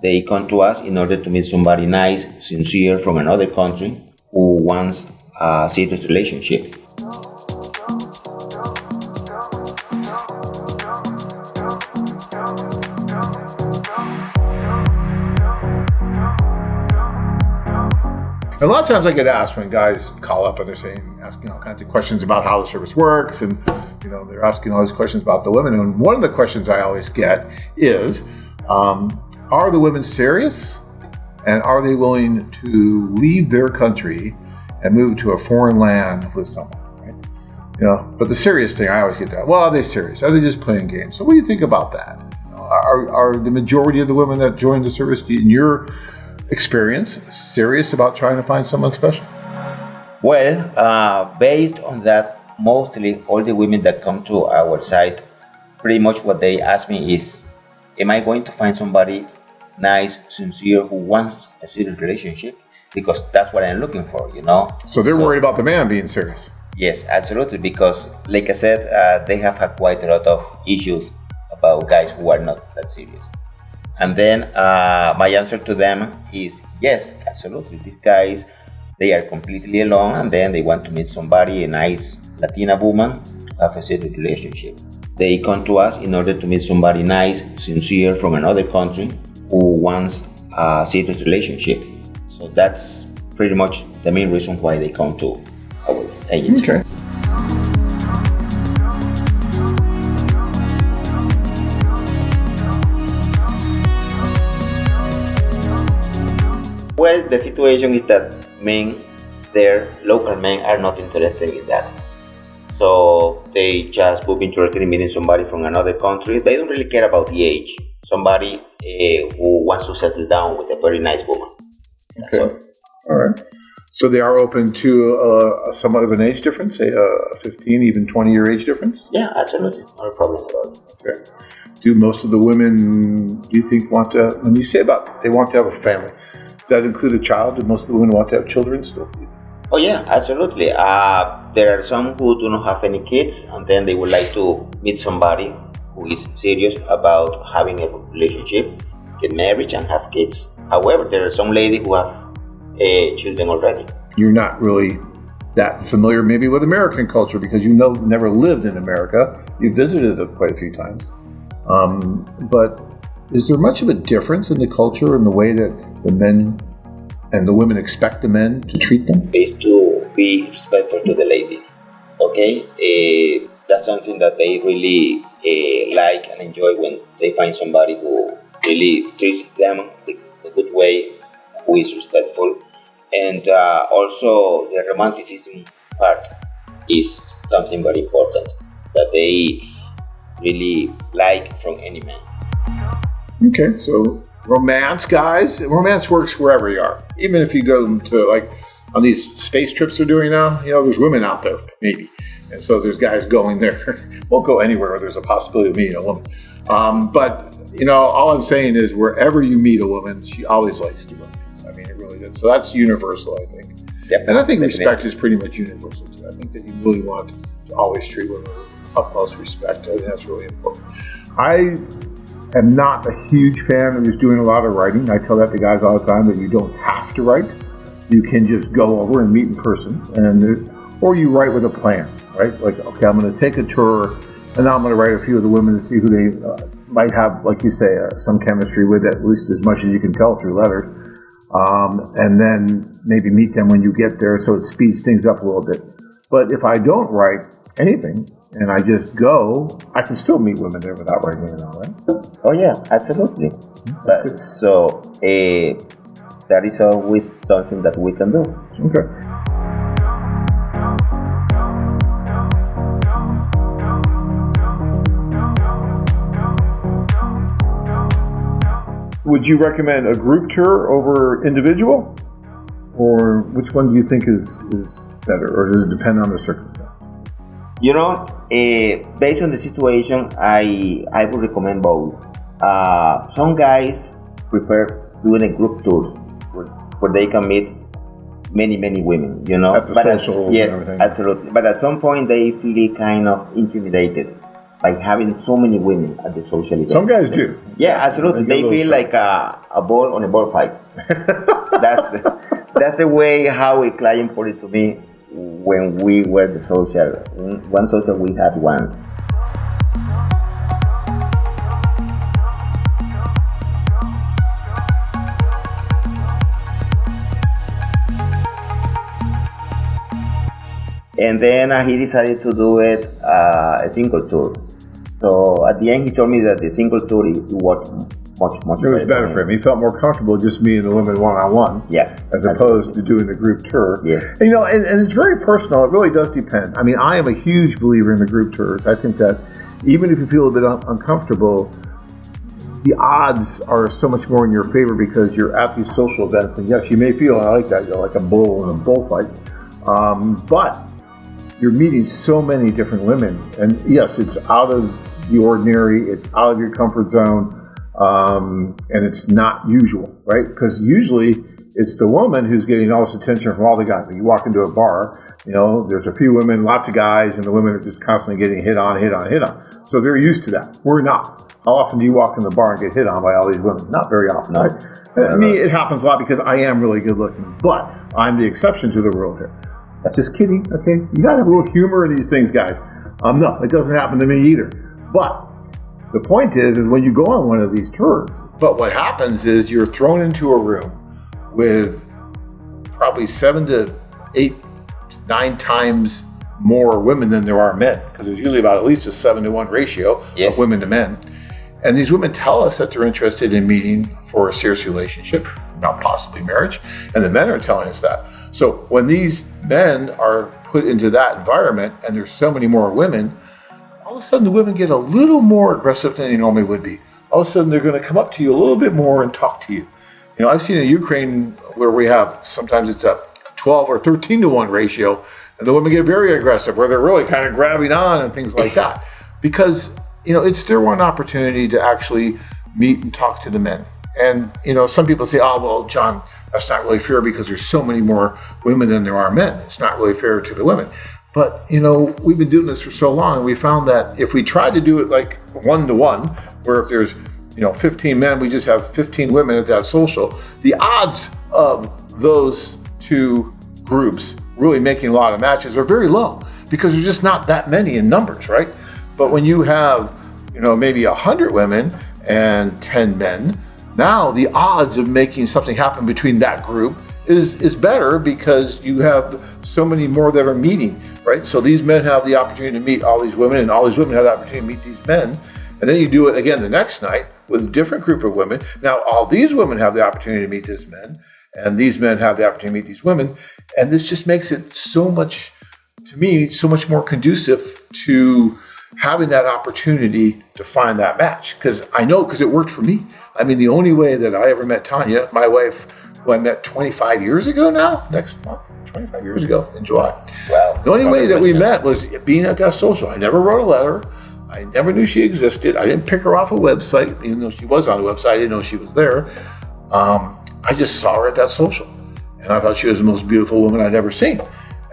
They come to us in order to meet somebody nice, sincere from another country who wants a serious relationship. A lot of times I get asked when guys call up and they're asking all kinds of questions about how the service works, and they're asking all these questions about the women. And one of the questions I always get is, are the women serious, and are they willing to leave their country and move to a foreign land with someone? Right? But the serious thing I always get that. Well, are they serious? Are they just playing games? So what do you think about that? Are the majority of the women that join the service, in your experience, serious about trying to find someone special? Well, based on that, mostly all the women that come to our site, pretty much what they ask me is, am I going to find somebody nice, sincere, who wants a serious relationship? Because that's what I'm looking for, So they're worried about the man being serious. Yes, absolutely, because like I said, they have had quite a lot of issues about guys who are not that serious. And then my answer to them is yes, absolutely. These guys, they are completely alone, and then they want to meet somebody, a nice Latina woman, to have a serious relationship. They come to us in order to meet somebody nice, sincere from another country who wants a serious relationship. So that's pretty much the main reason why they come to our agency. Okay. Well, the situation is that local men are not interested in that. So they just would be interested in meeting somebody from another country. They don't really care about the age. Somebody who wants to settle down with a very nice woman. That's all right. So they are open to somewhat of an age difference, say a 15, even 20-year age difference? Yeah, absolutely. No problem about it. Okay. Do most of the women, do you think, when you say about they want to have a family, does that include a child? Do most of the women want to have children still? Oh yeah, absolutely. There are some who do not have any kids, and then they would like to meet somebody who is serious about having a relationship, get married, and have kids. However, there are some ladies who have children already. You're not really that familiar maybe with American culture because never lived in America. You visited it quite a few times. But is there much of a difference in the culture and the way that the men and the women expect the men to treat them? Is to be respectful to the lady. Okay? That's something that they really like and enjoy when they find somebody who really treats them a good way, who is respectful. And also the romanticism part is something very important that they really like from any man. Okay, so romance, guys. Romance works wherever you are. Even if you go to, on these space trips they're doing now, there's women out there, maybe. And so there's guys going there. Won't go anywhere where there's a possibility of meeting a woman. But, all I'm saying is wherever you meet a woman, she always likes to romance. I mean, it really does. So that's universal, I think. Yep, and I think definitely. Respect is pretty much universal, too. I think that you really want to always treat women with utmost respect. I think that's really important. I am not a huge fan of just doing a lot of writing. I tell that to guys all the time that you don't have to write. You can just go over and meet in person, or you write with a plan, right? Like, okay, I'm going to take a tour, and now I'm going to write a few of the women to see who they might have, like you say, some chemistry with, at least as much as you can tell through letters, and then maybe meet them when you get there, so it speeds things up a little bit. But if I don't write anything, and I just go, I can still meet women there without writing it all, right? Oh yeah, absolutely. But so that is always something that we can do. Okay. Would you recommend a group tour over individual? Or which one do you think is better? Or does it depend on the circumstance? Based on the situation, I would recommend both. Some guys prefer doing a group tours where they can meet many women, At the socials yes, and everything. absolutely. But at some point they feel kind of intimidated by having so many women at the social event. Some guys do. Yeah, absolutely. They feel like a ball on a ball fight. That's the way how a client put it to me when we were the social. One social we had once. And then he decided to do it a single tour. So at the end, he told me that the single tour it worked much It was better for him. He felt more comfortable just meeting the women one-on-one, yeah, as opposed to doing the group tour. Yes. And, and it's very personal. It really does depend. I mean, I am a huge believer in the group tours. I think that even if you feel a bit uncomfortable, the odds are so much more in your favor because you're at these social events. And yes, you may feel like that, you're like a bull in a bullfight, but you're meeting so many different women. And yes, it's out of the ordinary. It's out of your comfort zone. And it's not usual, right? Because usually it's the woman who's getting all this attention from all the guys. Like you walk into a bar, there's a few women, lots of guys, and the women are just constantly getting hit on. So they're used to that. We're not. How often do you walk in the bar and get hit on by all these women? Not very often, right? I mean, it happens a lot because I am really good looking, but I'm the exception to the rule here. Just kidding, okay? You gotta have a little humor in these things, guys. No, it doesn't happen to me either. But the point is when you go on one of these tours, but what happens is you're thrown into a room with probably 7 to 8 to 9 times more women than there are men, because there's usually about at least a 7-to-1 ratio of women to men. And these women tell us that they're interested in meeting for a serious relationship, not possibly marriage, and the men are telling us that. So when these men are put into that environment and there's so many more women, all of a sudden the women get a little more aggressive than they normally would be. All of a sudden they're going to come up to you a little bit more and talk to you. I've seen in Ukraine where we have, sometimes it's a 12 or 13-to-1 ratio, and the women get very aggressive where they're really kind of grabbing on and things like that. Because, it's their one opportunity to actually meet and talk to the men. And, some people say, oh, well, John, that's not really fair because there's so many more women than there are men. It's not really fair to the women. But, we've been doing this for so long, and we found that if we tried to do it like 1-to-1, where if there's, 15 men, we just have 15 women at that social, the odds of those two groups really making a lot of matches are very low because there's just not that many in numbers, right? But when you have, maybe 100 women and 10 men, now the odds of making something happen between that group is better because you have so many more that are meeting, right? So these men have the opportunity to meet all these women, and all these women have the opportunity to meet these men. And then you do it again the next night with a different group of women. Now all these women have the opportunity to meet these men, and these men have the opportunity to meet these women. And this just makes it so much, to me, so much more conducive to having that opportunity to find that match. Because it worked for me. I mean, the only way that I ever met Tanya, my wife, who I met 25 years ago now, next month, 25 years ago in July. Wow. The only way that we met was being at that social. I never wrote a letter. I never knew she existed. I didn't pick her off a website, even though she was on a website. I didn't know she was there. I just saw her at that social. And I thought she was the most beautiful woman I'd ever seen.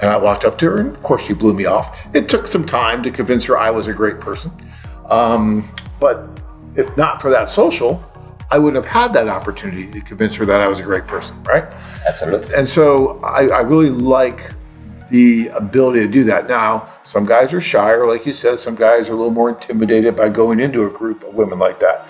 And I walked up to her, and of course she blew me off. It took some time to convince her I was a great person. But if not for that social, I wouldn't have had that opportunity to convince her that I was a great person, right? Absolutely. And so I really like the ability to do that. Now, some guys are shyer, like you said. Some guys are a little more intimidated by going into a group of women like that.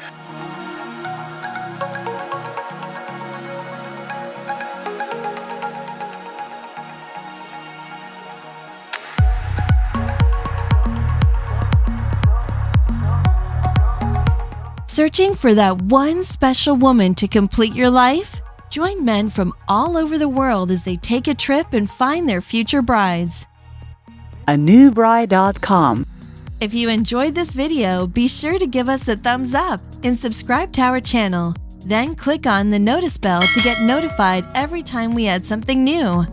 Searching for that one special woman to complete your life? Join men from all over the world as they take a trip and find their future brides. anewbride.com. If you enjoyed this video, be sure to give us a thumbs up and subscribe to our channel. Then click on the notice bell to get notified every time we add something new.